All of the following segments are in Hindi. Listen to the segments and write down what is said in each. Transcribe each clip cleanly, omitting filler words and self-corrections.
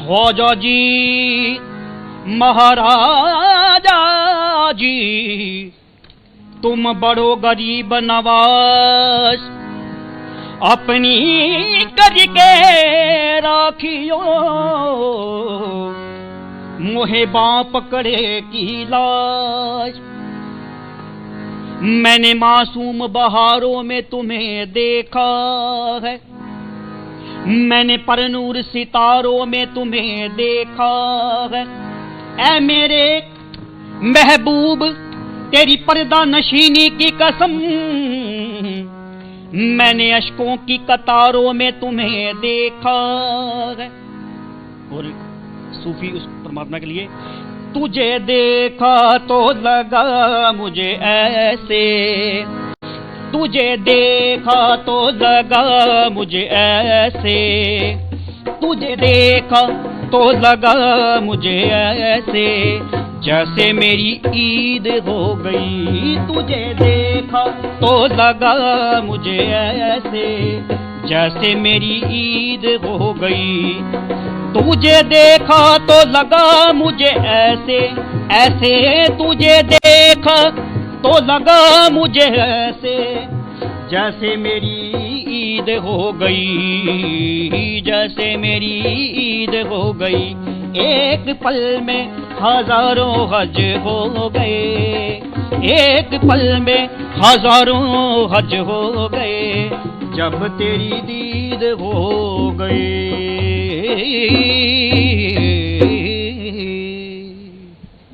ख्वाजा जी महाराजा जी, तुम बड़ो गरीब नवाज, अपनी करके राखियो, मोहे बाँ पकड़े की लाज। मैंने मासूम बहारों में तुम्हें देखा है, मैंने परनूर सितारों में तुम्हें देखा है। ऐ मेरे महबूब तेरी पर्दा नशीनी की कसम, मैंने अश्कों की कतारों में तुम्हें देखा है। और सूफी उस परमात्मा के लिए, तुझे देखा तो लगा मुझे ऐसे, तुझे देखा तो लगा मुझे ऐसे, तुझे देखा तो लगा मुझे ऐसे, जैसे मेरी ईद हो गई। तुझे देखा तो लगा मुझे ऐसे, जैसे मेरी ईद हो गई। तुझे देखा तो लगा मुझे ऐसे ऐसे, तुझे देखा तो लगा मुझे ऐसे, जैसे मेरी ईद हो गई, जैसे मेरी ईद हो गई। एक पल में हजारों हज हो गए, एक पल में हजारों हज हो गए, जब तेरी दीद हो गई।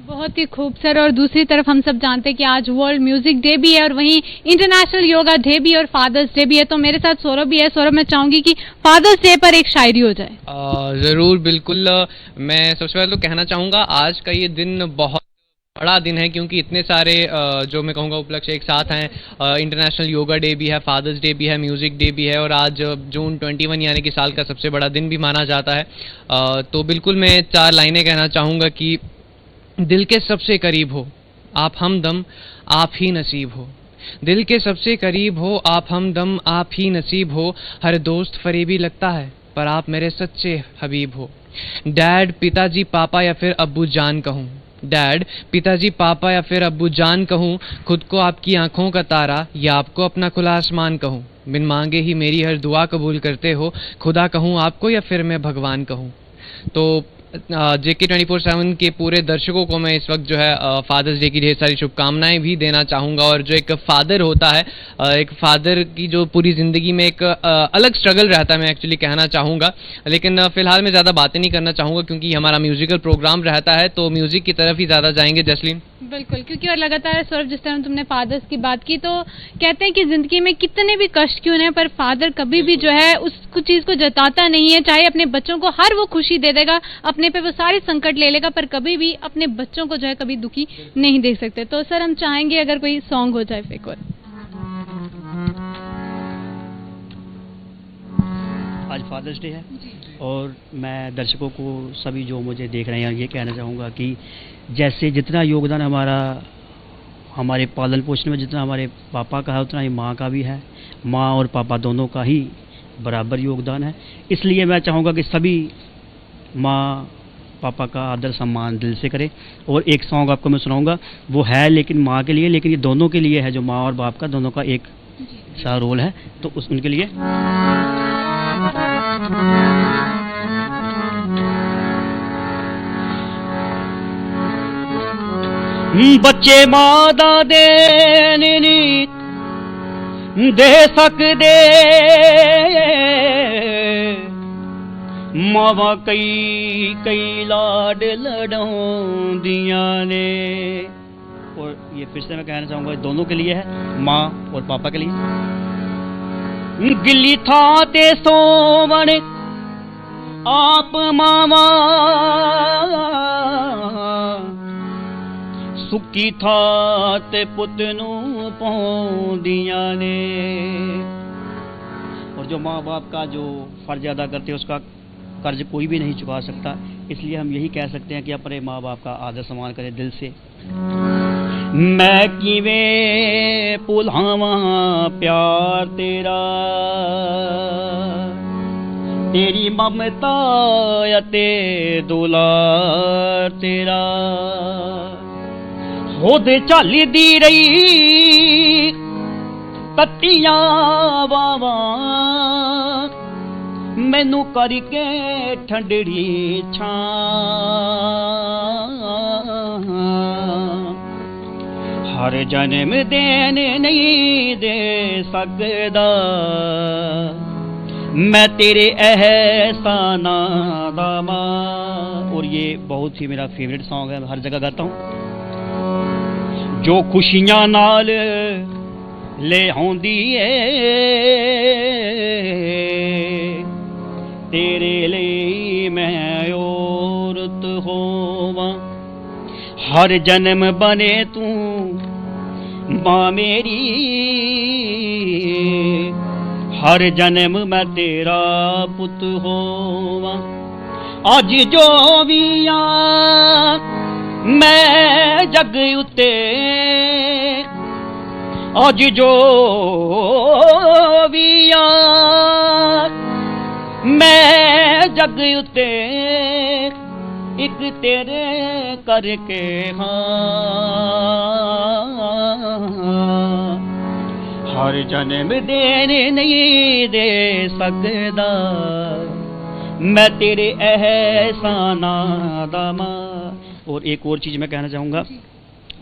बहुत ही खूब सर। और दूसरी तरफ हम सब जानते हैं कि आज वर्ल्ड म्यूजिक डे भी है और वहीं इंटरनेशनल योगा डे भी और फादर्स डे भी है। तो मेरे साथ सौरभ भी है। सौरभ, मैं चाहूंगी कि फादर्स डे पर एक शायरी हो जाए। ज़रूर, बिल्कुल। मैं सबसे पहले तो कहना चाहूँगा आज का ये दिन बहुत बड़ा दिन है, क्योंकि इतने सारे जो मैं कहूँगा उपलक्ष्य एक साथ हैं। इंटरनेशनल योगा डे भी है, फादर्स डे भी है, म्यूज़िक डे भी है और आज जून 21 यानी कि साल का सबसे बड़ा दिन भी माना जाता है। तो बिल्कुल मैं 4 लाइनें कहना चाहूँगा कि दिल के सबसे करीब हो आप हमदम, आप ही नसीब हो। दिल के सबसे करीब हो आप हमदम, आप ही नसीब हो। हर दोस्त फरेबी लगता है पर आप मेरे सच्चे हबीब हो। डैड, पिताजी, पापा या फिर अब्बू जान कहूँ, डैड, पिताजी, पापा या फिर अब्बू जान कहूँ, खुद को आपकी आंखों का तारा या आपको अपना खुला आसमान कहूँ। बिन मांगे ही मेरी हर दुआ कबूल करते हो, खुदा कहूँ आपको या फिर मैं भगवान कहूँ। तो JK 24/7 के पूरे दर्शकों को मैं इस वक्त जो है फादर्स डे की ढेर सारी शुभकामनाएं भी देना चाहूँगा। और जो एक फ़ादर होता है, एक फ़ादर की जो पूरी ज़िंदगी में एक अलग स्ट्रगल रहता है, मैं एक्चुअली कहना चाहूँगा। लेकिन फ़िलहाल मैं ज़्यादा बातें नहीं करना चाहूँगा क्योंकि हमारा म्यूज़िकल प्रोग्राम रहता है, तो म्यूज़िक की तरफ ही ज़्यादा जाएंगे। जसलीन, बिल्कुल, क्योंकि और लगातार सौरभ जिस तरह तुमने फादर्स की बात की, तो कहते हैं कि जिंदगी में कितने भी कष्ट क्यों न, पर फादर कभी भी जो है उस चीज को जताता नहीं है। चाहे अपने बच्चों को हर वो खुशी दे देगा, अपने पे वो सारी संकट ले लेगा, पर कभी भी अपने बच्चों को जो है कभी दुखी नहीं देख सकते। तो सर हम चाहेंगे अगर कोई सॉन्ग हो जाए फेक। आज फादर्स डे है और मैं दर्शकों को सभी जो मुझे देख रहे हैं ये कहना चाहूँगा कि जैसे जितना योगदान हमारे पालन पोषण में जितना हमारे पापा का है, उतना ही माँ का भी है। माँ और पापा दोनों का ही बराबर योगदान है। इसलिए मैं चाहूँगा कि सभी माँ पापा का आदर सम्मान दिल से करें। और एक सॉन्ग आपको मैं सुनाऊंगा, वो है लेकिन माँ के लिए, लेकिन ये दोनों के लिए है, जो माँ और बाप का दोनों का एक सा रोल है, तो उनके लिए। बच्चे मादा देने दे सकदे, मावा कई कई लाड लड़ाउंदियां ने। और ये फिर से मैं कहना चाहूँगा दोनों के लिए है, माँ और पापा के लिए। गिल्ली था ते सोवण आप मावा, सुखी था ते पुत नूं पौंदियां ने। और जो माँ बाप का जो फर्ज अदा करते हैं उसका कर्ज कोई भी नहीं चुका सकता। इसलिए हम यही कह सकते हैं कि अपने माँ बाप का आदर सम्मान करें दिल से। मैं किवें भुलावां प्यार तेरा, तेरी ममता ते दुलार तेरा खुद चलदी रही कत्तियां वावां मैनू करके ठंडड़ी छां हर जन्म देन नहीं दे सकदा मैं तेरे एहसाना दा मां। और ये बहुत ही मेरा फेवरेट सॉन्ग है, हर जगह गाता हूँ। जो खुशियां नाल ले आउंदी है तेरे लिए मैं औरत होवां हर जन्म बने तू मां मेरी हर जन्म मैं तेरा पुत होवां। अज जो भी आ मैं जग उते अज जो भी आ मैं जग उते एक तेरे करके हाँ हर जन्म देने नहीं दे सकदा मैं तेरे एहसाना दा मां। और एक और चीज़ मैं कहना चाहूँगा,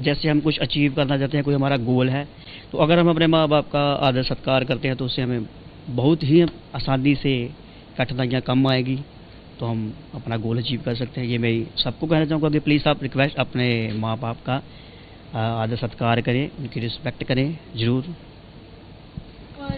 जैसे हम कुछ अचीव करना चाहते हैं, कोई हमारा गोल है, तो अगर हम अपने माँ बाप का आदर सत्कार करते हैं तो उससे हमें बहुत ही आसानी से कठिनाइयाँ कम आएगी, तो हम अपना गोल अचीव कर सकते हैं। ये मैं सबको कहना चाहूँगा कि प्लीज़ आप रिक्वेस्ट अपने माँ बाप का आदर सत्कार करें, उनकी रिस्पेक्ट करें ज़रूर। और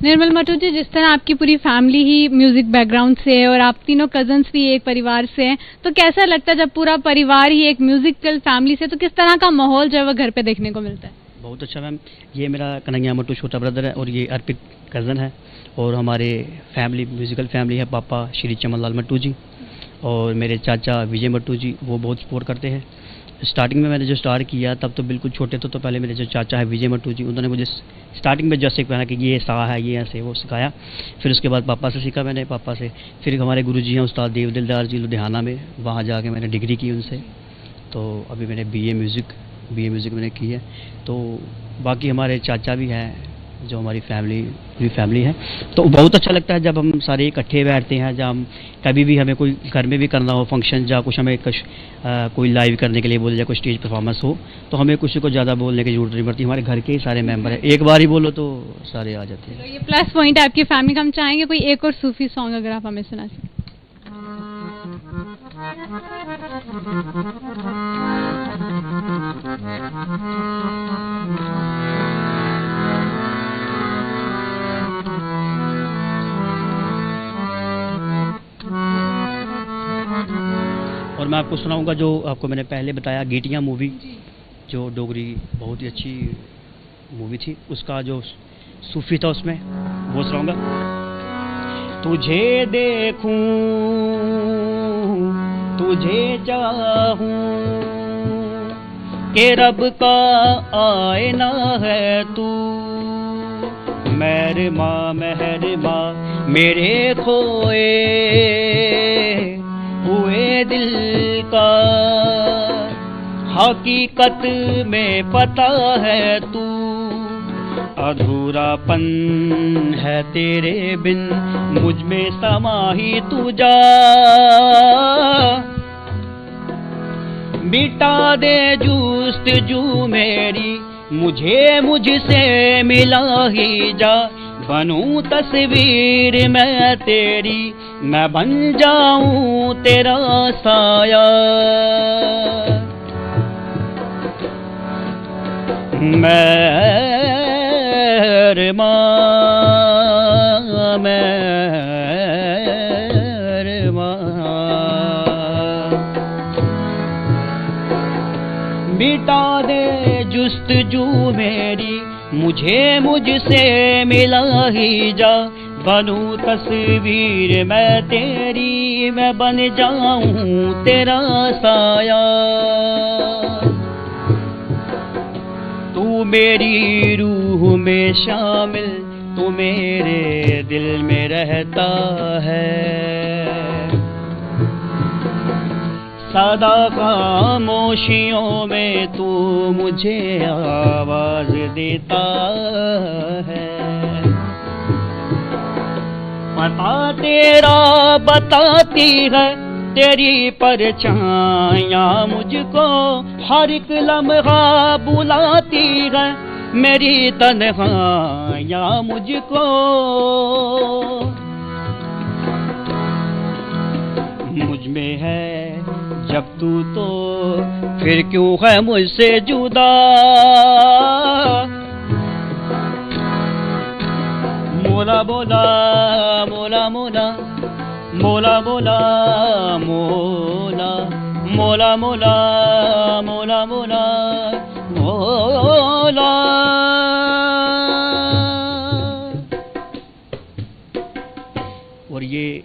निर्मल मटू जी, जिस तरह आपकी पूरी फैमिली ही म्यूजिक बैकग्राउंड से है और आप तीनों कजन्स भी एक परिवार से हैं, तो कैसा लगता है जब पूरा परिवार ही एक म्यूजिकल फैमिली से, तो किस तरह का माहौल जो है वो घर पे देखने को मिलता है? बहुत अच्छा मैम। ये मेरा कन्हैया मट्टू छोटा ब्रदर है और ये अर्पित कज़न है, और हमारे फैमिली म्यूज़िकल फैमिली है। पापा श्री चमन लाल मट्टू जी और मेरे चाचा विजय मट्टू जी, वो बहुत सपोर्ट करते हैं। स्टार्टिंग में मैंने जो स्टार्ट किया तब तो बिल्कुल छोटे थे, तो पहले मेरे जो चाचा है विजय मट्टू जी, उन्होंने मुझे स्टार्टिंग में जैसे कहना कि ये सा है, ये ऐसे, वो सिखाया। फिर उसके बाद पापा से सीखा मैंने, पापा से। फिर हमारे गुरुजी हैं उस्ताद देव दिलदार जी लुधियाना में, वहाँ जाके मैंने डिग्री की उनसे। तो अभी मैंने बीए म्यूज़िक मैंने की है। तो बाकी हमारे चाचा भी हैं, जो हमारी पूरी फैमिली है। तो बहुत अच्छा लगता है जब हम सारे इकट्ठे बैठते हैं, जब हम कभी भी हमें कोई घर में भी करना हो फंक्शन, या कुछ हमें कोई लाइव करने के लिए बोले, या कोई स्टेज परफॉर्मेंस हो, तो हमें किसी को ज़्यादा बोलने की जरूरत नहीं पड़ती। हमारे घर के ही सारे मेंबर हैं, एक बार ही बोलो तो सारे आ जाते हैं। तो ये प्लस पॉइंट है आपकी फैमिली का। हम चाहेंगे कोई एक और सूफी सॉन्ग अगर आप हमें सुना सकें। और मैं आपको सुनाऊंगा जो आपको मैंने पहले बताया, गीटियाँ मूवी, जो डोगरी बहुत ही अच्छी मूवी थी, उसका जो सूफी था उसमें वो सुनाऊंगा। तुझे देखूं तुझे चाहूं के रब का आईना है तू, मेहरमा मेहरमा मेरे खोए हुए दिल का, हकीकत में पता है तू, अधूरापन है तेरे बिन मुझ में समाही तू जा, मिटा दे जुस्तजू मेरी मुझे मुझसे मिला ही जा, बनूं तस्वीर मैं तेरी, मैं बन जाऊं तेरा साया, मेहरमा मेहरमा मिटा दे जुस्तजू मेरी मुझे मुझसे मिला ही जा, बनूं तस्वीर मैं तेरी, मैं बन जाऊं तेरा साया, तू मेरी रूह में शामिल तू मेरे दिल में रहता है। सदा खामोशियों में तू मुझे आवाज देता है। पता तेरा बताती है तेरी परछाइयाँ मुझको, हर एक लम्हा बुलाती है मेरी तन्हाइयाँ मुझको। मुझ में है जब तू तो फिर क्यों है मुझसे जुदा। मोला बोला मोला मोला मोला मोला मोला मोला मोला मोला मोला मोला। और ये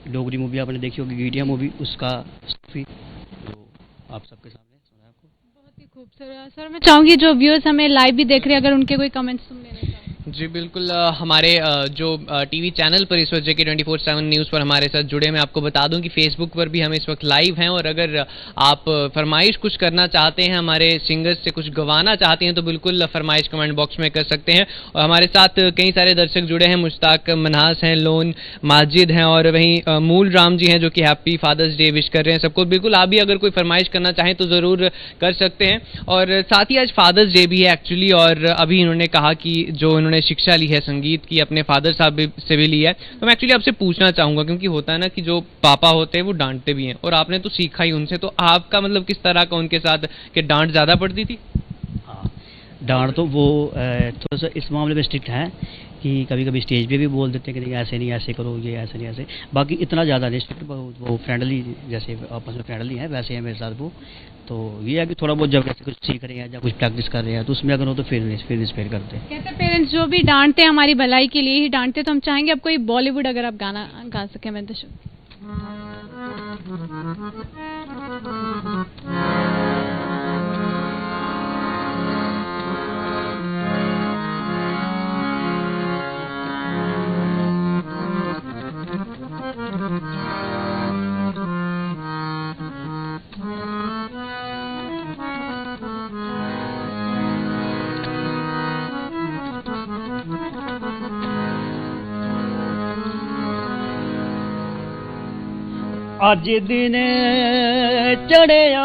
डोगरी मूवी आपने देखी होगी, गीटिया मूवी, उसका सूफी जो आप सबके सामने सुना आपको। बहुत ही खूबसूरत। सर मैं चाहूंगी जो व्यूअर्स हमें लाइव भी देख रहे हैं, अगर उनके कोई कमेंट्स तुम लेना चाहो। जी बिल्कुल, हमारे जो टीवी चैनल पर इस वक्त जेके 24/7 न्यूज़ पर हमारे साथ जुड़े, मैं आपको बता दूं कि फेसबुक पर भी हम इस वक्त लाइव हैं, और अगर आप फरमाइश कुछ करना चाहते हैं, हमारे सिंगर्स से कुछ गवाना चाहते हैं, तो बिल्कुल फरमाइश कमेंट बॉक्स में कर सकते हैं। और हमारे साथ कई सारे दर्शक जुड़े हैं, मुश्ताक मन्हास हैं, लोन माजिद हैं, और वहीं मूल राम जी हैं जो कि हैप्पी फादर्स डे विश कर रहे हैं सबको। बिल्कुल आप भी अगर कोई फरमाइश करना चाहें तो ज़रूर कर सकते हैं। और साथ ही आज फादर्स डे भी है एक्चुअली, और अभी इन्होंने कहा कि जो इन्होंने शिक्षा ली है संगीत की, अपने फादर साहब से भी ली है, तो मैं एक्चुअली आपसे पूछना चाहूंगा, क्योंकि होता है ना कि जो पापा होते हैं वो डांटते भी हैं, और आपने तो सीखा ही उनसे, तो आपका मतलब किस तरह का उनके साथ कि डांट ज़्यादा पड़ती थी? हाँ, डांट तो वो थोड़ा सा इस मामले में स्ट्रिक्ट है कि कभी कभी स्टेज पे भी बोल देते हैं कि नहीं ऐसे नहीं, ऐसे करो, ये ऐसे नहीं ऐसे। बाकी इतना ज़्यादा नहीं स्ट्रिक्ट, वो फ्रेंडली, जैसे आपस में फ्रेंडली है वैसे है मेरे साथ वो। तो ये है कि थोड़ा बहुत जब ऐसे कुछ सीख रहे हैं या कुछ प्रैक्टिस कर रहे हैं तो उसमें अगर हो तो फिर इंस्पायर करते हैं। कहते हैं पेरेंट्स जो भी डांटते हैं हमारी भलाई के लिए ही डांटते, तो हम चाहेंगे आप कोई बॉलीवुड अगर आप गाना गा सकें मैं तो। अज दिन चढ़िया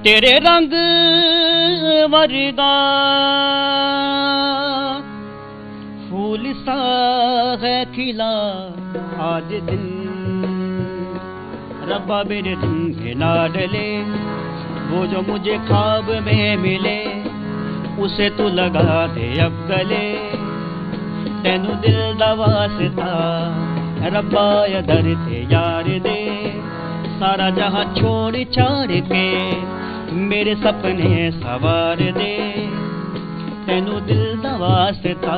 तेरे रंग वर्गा, फूल सा है खिला आज दिन, रब्बा मेरे रंग लाडले, वो जो मुझे ख्वाब में मिले उसे तू लगा दे अब गले। तेनू दिल दा वास्ता रब्बा दर ते यार दे, सारा जहां छोड़ छाड़ के मेरे सपने सवार दे। तेनू दिल दा वास्ता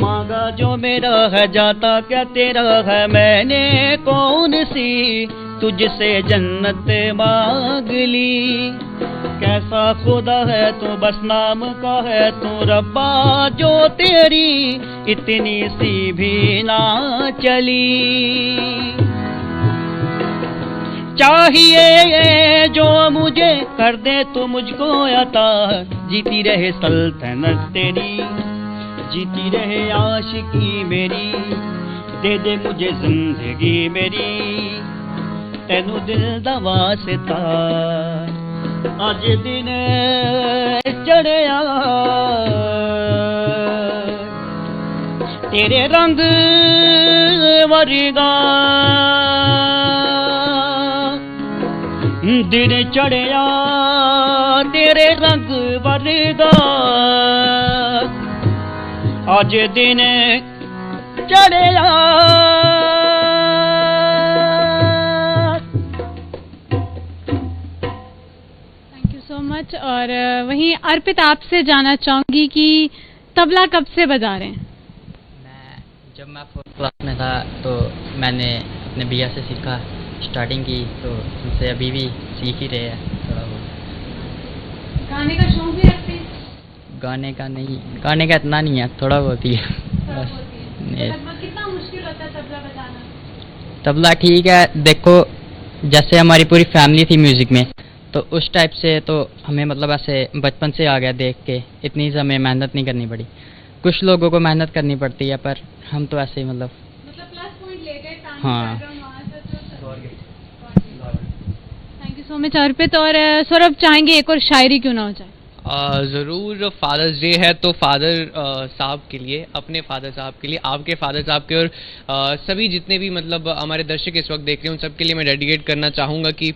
मांगा जो मेरा है, जाता क्या तेरा है, मैंने कौन सी तुझसे जन्नत मांग ली। कैसा खुदा है तू, बस नाम का है तू रब्बा, जो तेरी इतनी सी भी ना चली। चाहिए जो मुझे कर दे तू मुझको अता, जीती रहे सल्तनत तेरी, जीती रहे आशिकी मेरी, दे दे मुझे जिंदगी मेरी। तेनू दिल दा वास्ता अज दिन चढ़िया तेरे रंग वर्गा, दिन चढ़िया तेरे रंग वर्गा, अज दिन चढ़िया। So much. और वहीं अर्पित आपसे जानना चाहूंगी कि तबला कब से बजा रहे हैं? जब मैं 4th क्लास में था तो मैंने अपने भैया से सीखा, स्टार्टिंग की, तो उनसे अभी भी सीख ही रहे हैं थोड़ा बहुत। गाने का शौक भी रखते हैं? गाने का नहीं, गाने का इतना नहीं है, थोड़ा बहुत ही है थोड़ा बस। बहुत ही। ये- लगभग कितना मुश्किल होता है तबला बजाना? तबला ठीक है, देखो जैसे हमारी पूरी फैमिली थी म्यूज़िक में, तो उस टाइप से तो हमें मतलब ऐसे बचपन से आ गया देख के, इतनी से हमें मेहनत नहीं करनी पड़ी। कुछ लोगों को मेहनत करनी पड़ती है, पर हम तो ऐसे ही मतलब प्लस पॉइंट ले गए हाँ। थैंक यू सो मच अर्पित। और सौरभ चाहेंगे एक और शायरी क्यों ना हो जाए? ज़रूर। फादर्स डे है तो फादर साहब के लिए, अपने फादर साहब के लिए, आपके फादर साहब के, और सभी जितने भी मतलब हमारे दर्शक इस वक्त देख रहे हैं उन सब के लिए मैं डेडिकेट करना चाहूँगा कि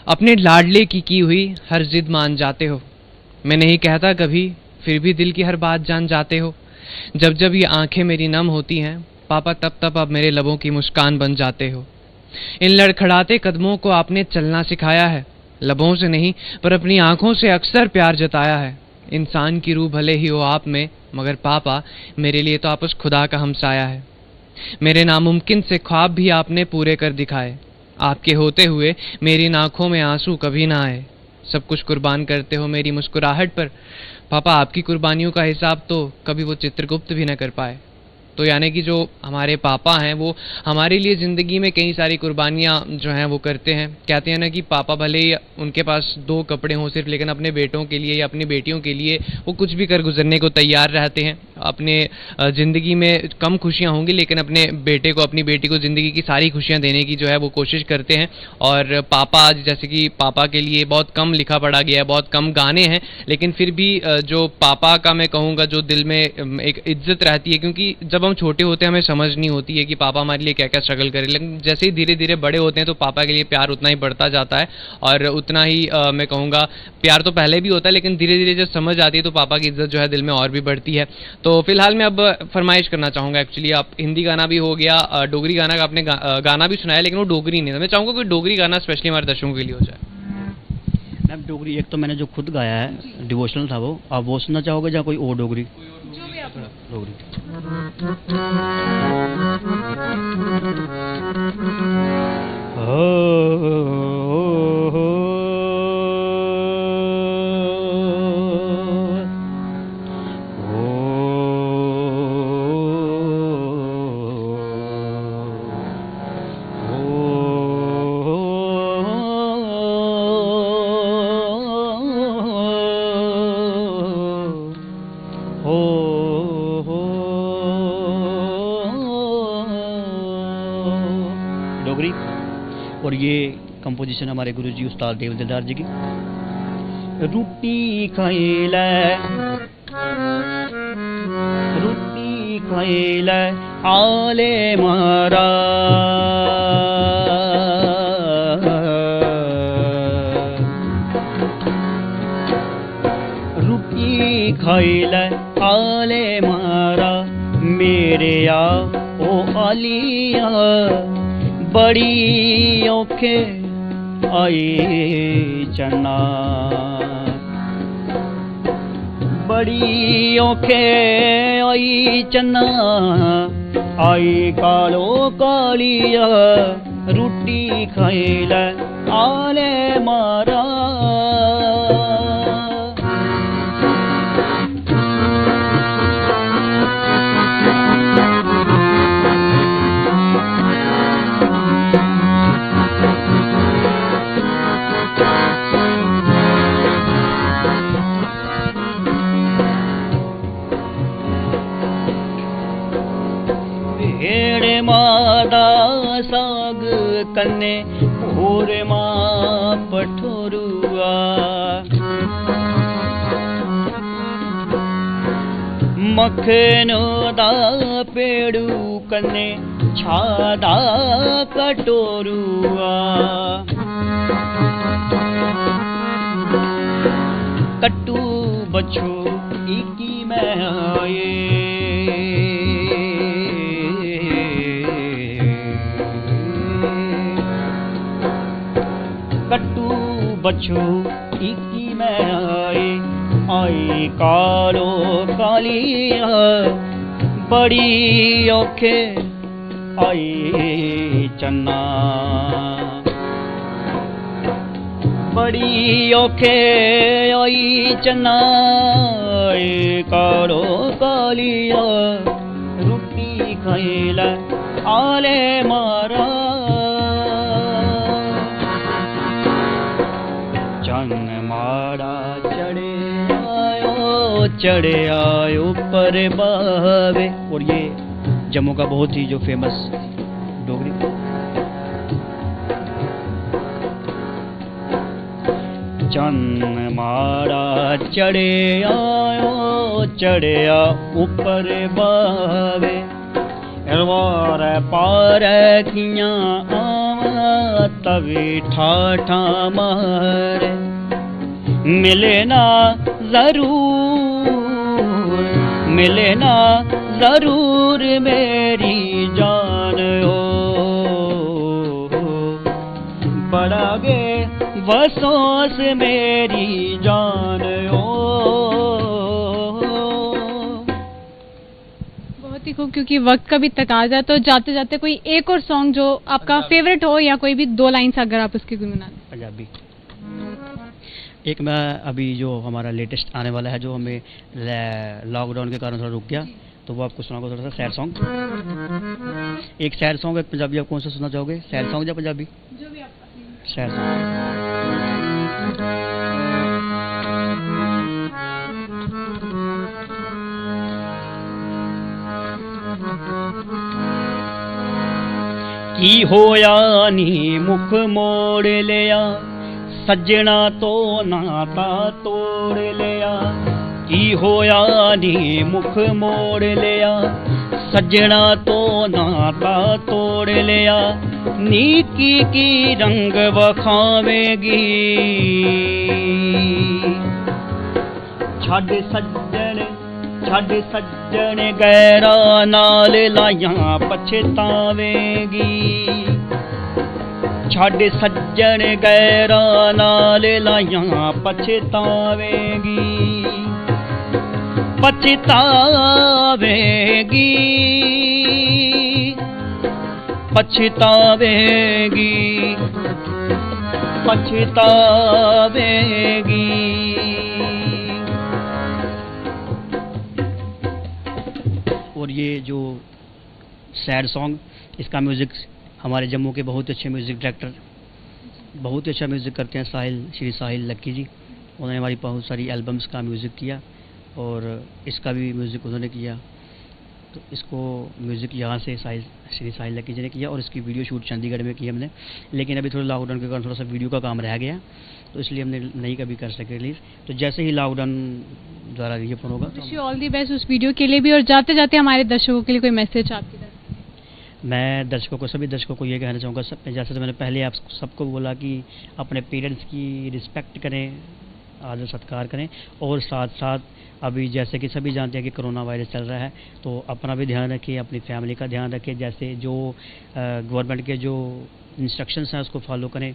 अपने लाडले की हुई हर जिद मान जाते हो। मैं नहीं कहता कभी, फिर भी दिल की हर बात जान जाते हो। जब जब ये आंखें मेरी नम होती हैं पापा, तब तब अब मेरे लबों की मुस्कान बन जाते हो। इन लड़खड़ाते कदमों को आपने चलना सिखाया है, लबों से नहीं पर अपनी आंखों से अक्सर प्यार जताया है। इंसान की रूह भले ही हो आप में, मगर पापा मेरे लिए तो आप उस खुदा का हमसाया है। मेरे नामुमकिन से ख्वाब भी आपने पूरे कर दिखाए, आपके होते हुए मेरी आंखों में आंसू कभी ना आए। सब कुछ कुर्बान करते हो मेरी मुस्कुराहट पर, पापा आपकी कुर्बानियों का हिसाब तो कभी वो चित्रगुप्त भी न कर पाए। तो यानी कि जो हमारे पापा हैं वो हमारे लिए ज़िंदगी में कई सारी कुर्बानियाँ जो हैं वो करते हैं। कहते हैं ना कि पापा भले ही उनके पास 2 कपड़े हों सिर्फ, लेकिन अपने बेटों के लिए या अपनी बेटियों के लिए वो कुछ भी कर गुजरने को तैयार रहते हैं। अपने ज़िंदगी में कम खुशियाँ होंगी, लेकिन अपने बेटे को, अपनी बेटी को ज़िंदगी की सारी खुशियाँ देने की जो है वो कोशिश करते हैं। और पापा, जैसे कि पापा के लिए बहुत कम लिखा पढ़ा गया है, बहुत कम गाने हैं, लेकिन फिर भी जो पापा का मैं कहूँगा जो दिल में एक इज्जत रहती है, क्योंकि जब हम छोटे होते हैं हमें समझ नहीं होती है कि पापा हमारे लिए क्या क्या स्ट्रगल करें, लेकिन जैसे ही धीरे धीरे बड़े होते हैं तो पापा के लिए प्यार उतना ही बढ़ता जाता है। और उतना ही मैं कहूँगा प्यार तो पहले भी होता है, लेकिन धीरे धीरे जब समझ आती है तो पापा की इज्जत जो है दिल में और भी बढ़ती है। तो फिलहाल मैं अब फरमाइश करना चाहूँगा, एक्चुअली आप हिंदी गाना भी हो गया, डोगरी गाना का आपने गाना भी सुनाया, लेकिन वो डोगरी नहीं था। मैं चाहूँगा कोई डोगरी गाना स्पेशली हमारे दर्शकों के लिए हो जाए। मैम डोगरी एक तो मैंने जो खुद गाया है डिवोशनल था वो, आप वो सुनना चाहोगे या कोई और डोगरी? जो भी आप डोगरी। डोगरी। और ये कंपोजिशन हमारे गुरुजी उस्ताद देव दिलदार जी की। रोटी खाइले, रोटी खाइले आले मारा, रोटी खाइले आले मारा, मेरे आ ओ आलिया बड़ी औखे आई चना, बड़ी औखे आई चना, आई कालो कालिया, रोटी खाइले आले मारा। भेड़ मादा साग कन्ने भोर माँ पठोरुआ, मखन दा पेड़ू कन्ने छादा कटोरुआ, कट्टू बच्चू इकी में आए, कट्टू बच्चू इकी में आए, आई कालो कालिया बड़ी औखे आई चन्ना, बड़ी औखे आई चन्नाई कालो कालिया रोटी खाइला आले मारा चन माड़ा चढ़े आयो पर बावे। और ये जम्मू का बहुत ही जो फेमस डोगरी चन माड़ा चढ़े आयो चढ़े आ ऊपर बावे वार पार किया आवा तभी ठाठा मारे मिले ना जरूर मिले ना जरूर मेरी जान हो बड़ा गे बसों से मेरी जान हो। बहुत ही खूब, क्योंकि वक्त का भी तकाजा, तो जाते जाते कोई एक और सॉन्ग जो आपका फेवरेट हो या कोई भी 2 लाइन्स अगर आप उसकी गुनगुना दें। पंजाबी एक मैं अभी जो हमारा लेटेस्ट आने वाला है जो हमें लॉकडाउन के कारण थोड़ा रुक गया, तो वो आपको सुनाऊंगा थोड़ा सा सैड सॉन्ग। एक सैड सॉन्ग एक पंजाबी, आप कौन सा सुनना चाहोगे, सैड सॉन्ग या पंजाबी? जो भी आपका सैड सॉन्ग। की होया नी मुख मोड़ लिया सज्जना तो नाता तोड़ लिया की होया नी मुख मोड़ लिया सज्जना तो नाता तोड़ लिया नीकी की रंग बखावेगी छड़ सज्जन गैरा नाल लाया पछतावेगी छड़ सज्जन गैरा नाल लाया पछतावेगी पछतावेगी पछतावेगी पछतावेगी। और ये जो सैड सॉन्ग, इसका म्यूज़िक हमारे जम्मू के बहुत अच्छे म्यूज़िक डायरेक्टर, बहुत ही अच्छा म्यूज़िक करते हैं, श्री साहिल लक्की जी। उन्होंने हमारी बहुत सारी एल्बम्स का म्यूज़िक किया और इसका भी म्यूज़िक उन्होंने किया। तो इसको म्यूज़िक यहाँ से श्री साहिल लक्की जी ने किया और इसकी वीडियो शूट चंडीगढ़ में की हमने, लेकिन अभी थोड़ा लॉकडाउन के कारण थोड़ा सा वीडियो का काम रह गया, तो इसलिए हमने नहीं कभी कर सके रिलीज़। तो जैसे ही लॉकडाउन द्वारा ये फोन होगा wish you all the best उस वीडियो के लिए भी। और जाते जाते हमारे दर्शकों के लिए कोई मैसेज आपकी तरफ? मैं दर्शकों को, सभी दर्शकों को ये कहना चाहूँगा, जैसे तो मैंने पहले आप सबको बोला कि अपने पेरेंट्स की रिस्पेक्ट करें, आदर सत्कार करें, और साथ साथ अभी जैसे कि सभी जानते हैं कि कोरोना वायरस चल रहा है, तो अपना भी ध्यान रखिए, अपनी फैमिली का ध्यान रखिए। जैसे जो गवर्नमेंट के जो इंस्ट्रक्शंस हैं उसको फॉलो करें,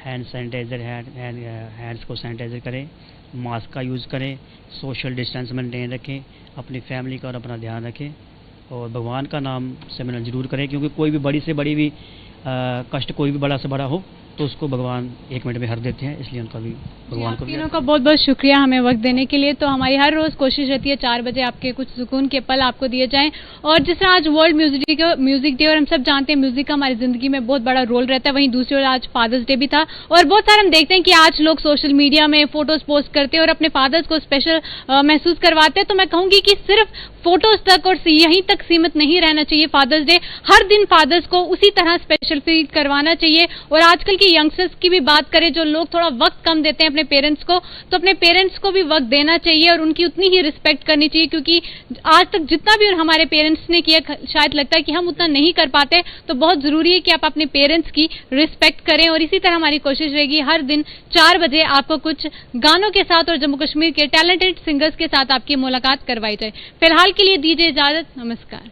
हैंड सैनिटाइज़र हैंड्स को सैनिटाइज़र करें, मास्क का यूज़ करें, सोशल डिस्टेंस मेंटेन रखें, अपनी फैमिली का और अपना ध्यान रखें, और भगवान का नाम सिमरन जरूर करें, क्योंकि कोई भी बड़ी से बड़ी भी कष्ट कोई भी बड़ा से बड़ा हो तो उसको भगवान 1 मिनट में हर देते हैं, इसलिए उनका भी भगवान को भी। तीनों का बहुत बहुत शुक्रिया हमें वक्त देने के लिए। तो हमारी हर रोज़ कोशिश रहती है 4 बजे आपके कुछ सुकून के पल आपको दिए जाएं, और जिस तरह आज वर्ल्ड म्यूजिक डे और हम सब जानते हैं म्यूजिक का हमारी ज़िंदगी में बहुत बड़ा रोल रहता है, वहीं दूसरी ओर आज फादर्स डे भी था, और बहुत सारे हम देखते हैं कि आज लोग सोशल मीडिया में फ़ोटोज़ पोस्ट करते हैं और अपने फादर्स को स्पेशल महसूस करवाते हैं। तो मैं कहूँगी कि सिर्फ फ़ोटोज़ तक और यहीं तक सीमित नहीं रहना चाहिए फादर्स डे, हर दिन फादर्स को उसी तरह स्पेशल फील करवाना चाहिए। और आजकल की यंगस्टर्स की भी बात करें, जो लोग थोड़ा वक्त कम देते हैं अपने पेरेंट्स को, तो अपने पेरेंट्स को भी वक्त देना चाहिए और उनकी उतनी ही रिस्पेक्ट करनी चाहिए, क्योंकि आज तक जितना भी हमारे पेरेंट्स ने किया शायद लगता है कि हम उतना नहीं कर पाते। तो बहुत ज़रूरी है कि आप अपने पेरेंट्स की रिस्पेक्ट करें, और इसी तरह हमारी कोशिश रहेगी हर दिन 4 बजे आपको कुछ गानों के साथ और जम्मू कश्मीर के टैलेंटेड सिंगर्स के साथ आपकी मुलाकात करवाई जाए। फिलहाल के लिए दीजिए इजाज़त, नमस्कार।